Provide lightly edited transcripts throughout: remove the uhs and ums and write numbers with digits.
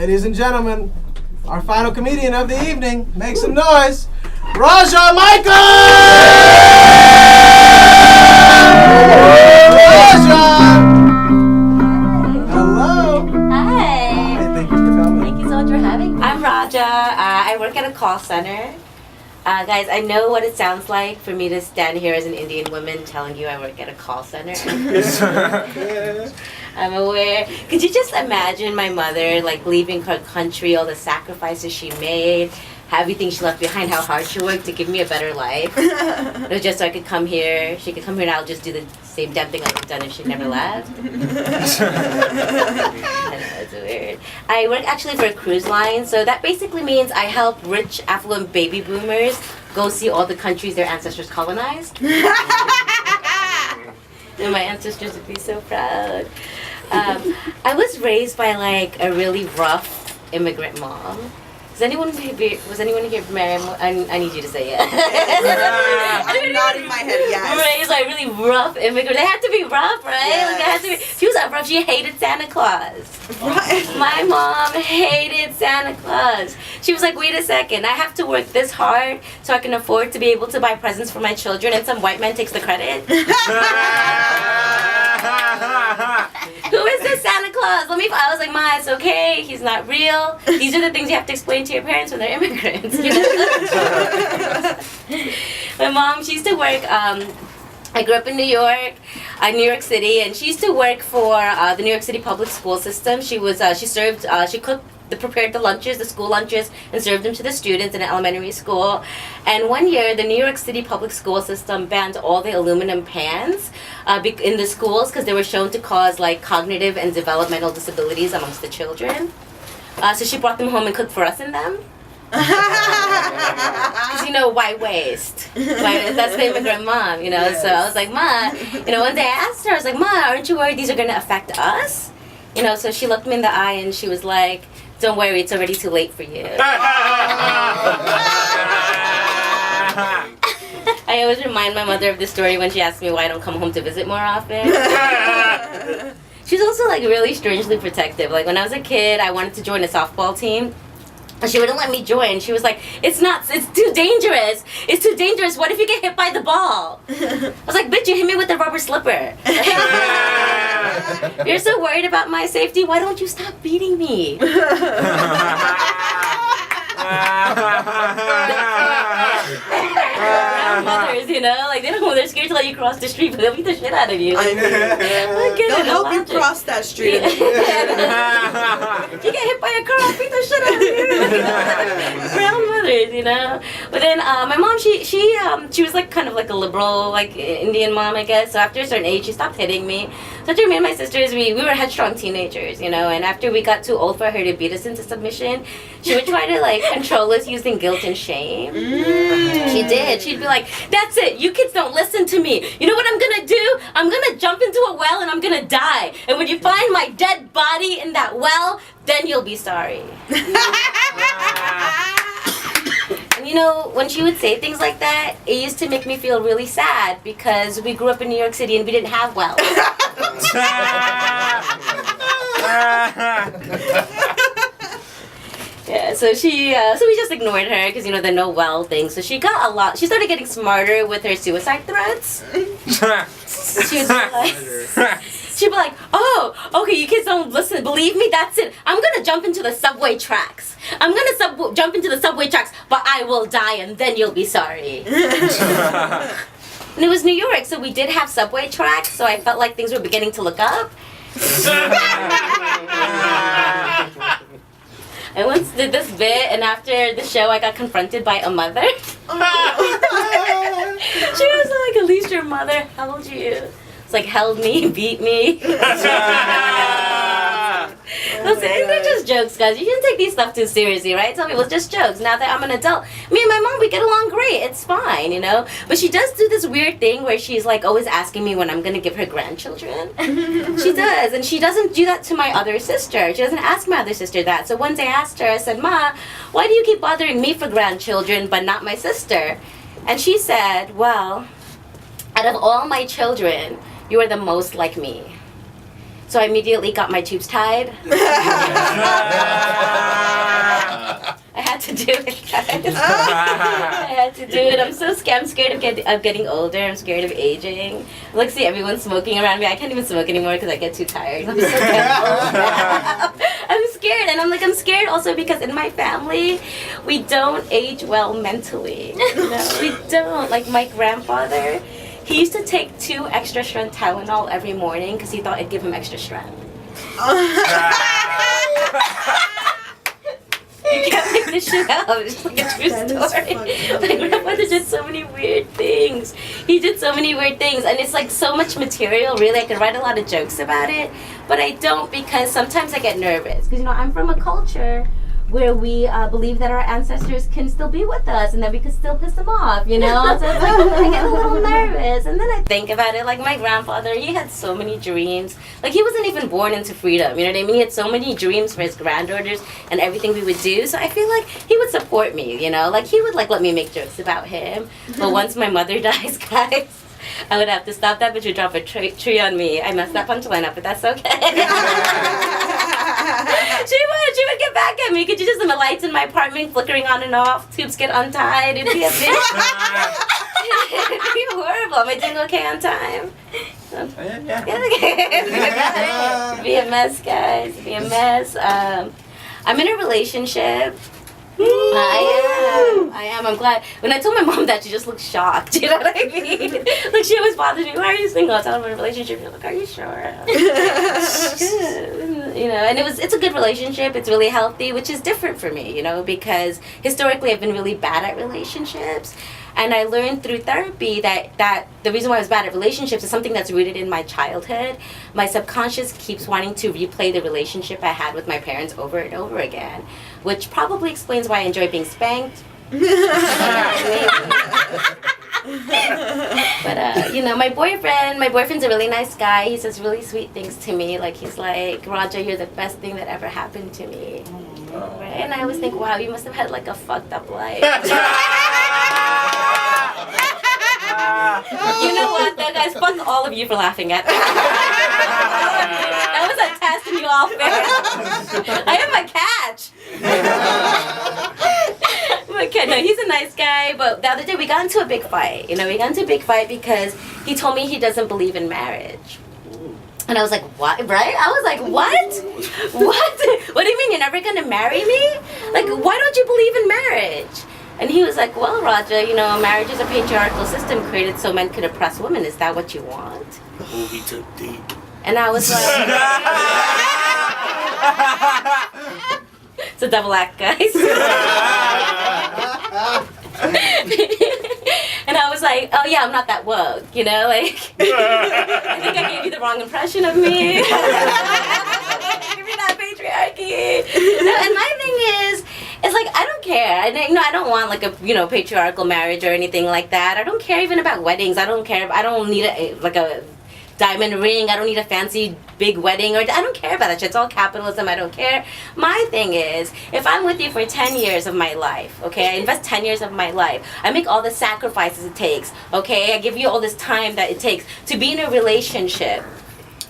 Ladies and gentlemen, our final comedian of the evening, make some noise, Raja Michael! Raja! Hello! Hi! Hey, thank you for coming. Thank you so much for having me. I'm Raja. I work at a call center. Guys, I know what it sounds like for me to stand here as an Indian woman telling you I work at a call center. I'm aware. Could you just imagine my mother, like, leaving her country, all the sacrifices she made, everything she left behind, how hard she worked to give me a better life? It was just so I could come here. She could come here and I'll just do the same damn thing I would have done if she never left. I know, it's weird. I work actually for a cruise line, so that basically means I help rich, affluent baby boomers go see all the countries their ancestors colonized. And my ancestors would be so proud. I was raised by like a really rough immigrant mom. Was anyone here married? I need you to say yes. I'm nodding my head yes. Raised by really rough immigrant. They had to be rough, right? Yes. Like, they had to be. She was that rough. She hated Santa Claus. Right. My mom hated Santa Claus. She was like, wait a second, I have to work this hard so I can afford to be able to buy presents for my children, and some white man takes the credit. Who is this Santa Claus? I was like, Ma, it's okay. He's not real. These are the things you have to explain to your parents when they're immigrants. You know? My mom, she used to work. I grew up in New York City, and she used to work for the New York City public school system. She prepared the lunches, the school lunches, and served them to the students in an elementary school. And one year, the New York City public school system banned all the aluminum pans in the schools because they were shown to cause like cognitive and developmental disabilities amongst the children. So she brought them home and cooked for us in them. Because, white waste. That's the immigrant mom, Yes. So I was like, Ma, one day I asked her, I was like, Ma, aren't you worried these are going to affect us? So she looked me in the eye and she was like, don't worry, it's already too late for you. I always remind my mother of this story when she asks me why I don't come home to visit more often. She's also like really strangely protective. Like when I was a kid, I wanted to join a softball team. And she wouldn't let me join. She was like, it's too dangerous. It's too dangerous. What if you get hit by the ball? I was like, bitch, you hit me with a rubber slipper. You're so worried about my safety. Why don't you stop beating me? Mothers, like they don't know, they're scared to let you cross the street, but they'll beat the shit out of you. I know. They'll help you cross that street. If you get hit by a car, I'll beat the shit out of you. Brown mothers, But then my mom, she was like kind of like a liberal, like Indian mom, I guess. So after a certain age, she stopped hitting me. So after me and my sisters, we were headstrong teenagers, and after we got too old for her to beat us into submission, she would try to like control us using guilt and shame. She did. She'd be like, that's it, you kids don't listen to me. You know what I'm gonna do? I'm gonna jump into a well and I'm gonna die. And when you find my dead body in that well, then you'll be sorry. And when she would say things like that, it used to make me feel really sad because we grew up in New York City and we didn't have wells. Yeah, so so we just ignored her because the no well thing. So she started getting smarter with her suicide threats. She'd be like, oh, okay, you kids don't listen, believe me, that's it. I'm gonna jump into the subway tracks. Jump into the subway tracks, but I will die and then you'll be sorry. And it was New York, so we did have subway tracks, so I felt like things were beginning to look up. I once did this bit, and after the show, I got confronted by a mother. She was like, at least your mother held you. It's like, held me, beat me. Listen, they're just jokes, guys. You shouldn't take these stuff too seriously, right? Tell me, well, just jokes. Now that I'm an adult, me and my mom, we get along great. It's fine, But she does do this weird thing where she's like always asking me when I'm gonna give her grandchildren. She does, and she doesn't do that to my other sister. She doesn't ask my other sister that. So once I asked her, I said, Ma, why do you keep bothering me for grandchildren but not my sister? And she said, well, out of all my children, you are the most like me. So I immediately got my tubes tied. do it, guys. I had to do it. I'm so scared. I'm scared of getting older. I'm scared of aging. Like, see everyone smoking around me. I can't even smoke anymore because I get too tired. I'm so I'm scared, and I'm scared also because in my family, we don't age well mentally. We don't. Like my grandfather, he used to take 2 extra strength Tylenol every morning because he thought it'd give him extra strength. You can't make this shit up. It's like a true story. My grandfather did so many weird things. He did so many weird things, and it's like so much material. Really, I could write a lot of jokes about it, but I don't because sometimes I get nervous. Because I'm from a culture where we believe that our ancestors can still be with us and that we could still piss them off, So it's like, I get a little nervous. And then I think about it, like my grandfather, he had so many dreams. Like he wasn't even born into freedom, you know what I mean? He had so many dreams for his granddaughters and everything we would do. So I feel like he would support me, Like he would let me make jokes about him. But once my mother dies, guys, I would have to stop that bitch would drop a tree on me. I messed that punchline up, but that's okay. She would get back at me. Could you just see the lights in my apartment flickering on and off? Tubes get untied. It'd be a bitch. It'd be horrible. Am I doing okay on time? Yeah. It'd be a mess, guys. It'd be a mess. I'm in a relationship. I am. I'm glad. When I told my mom that, she just looked shocked. You know what I mean? Like she always bothers me. Why are you single? I tell her I'm in a relationship. She's like, are you sure? And it's a good relationship. It's really healthy, which is different for me, because historically I've been really bad at relationships. And I learned through therapy that the reason why I was bad at relationships is something that's rooted in my childhood. My subconscious keeps wanting to replay the relationship I had with my parents over and over again, which probably explains why I enjoy being spanked. But, my boyfriend's a really nice guy. He says really sweet things to me. Like, he's like, Raja, you're the best thing that ever happened to me. Right? And I always think, wow, you must have had like a fucked up life. You know what, though, guys? Fuck all of you for laughing at me. That was a test and you all failed. I am a catch. Okay, no, he's a nice guy, but the other day we got into a big fight. We got into a big fight because he told me he doesn't believe in marriage. And I was like, what? Right? I was like, what? What? What do you mean you're never going to marry me? Like, why don't you believe in marriage? And he was like, well, Raja, marriage is a patriarchal system created so men could oppress women. Is that what you want? Oh, he took deep. And I was like... It's a double act, guys. And I was like, oh yeah, I'm not that woke, I think I gave you the wrong impression of me. Give me that patriarchy. And my thing is, it's like, I don't care. I don't want like a, patriarchal marriage or anything like that. I don't care even about weddings. I don't care. I don't need a diamond ring. I don't need a fancy big wedding, or I don't care about that shit. It's all capitalism. I don't care. My thing is, if I'm with you for 10 years of my life, okay, I invest 10 years of my life, I make all the sacrifices it takes, okay, I give you all this time that it takes to be in a relationship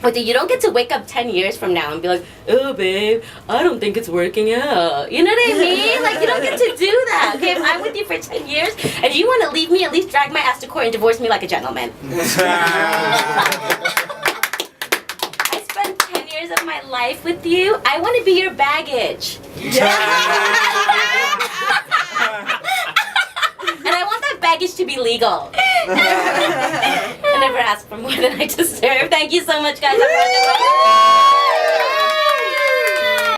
with you. You don't get to wake up 10 years from now and be like, oh babe, I don't think it's working out. You know what I mean? Like, you don't get to do that. Okay, if I'm with you for 10 years and you want to leave me, at least drag my ass to court and divorce me like a gentleman. I spent 10 years of my life with you. I want to be your baggage. And I want that baggage to be legal. I never asked for more than I deserve. Thank you so much, guys.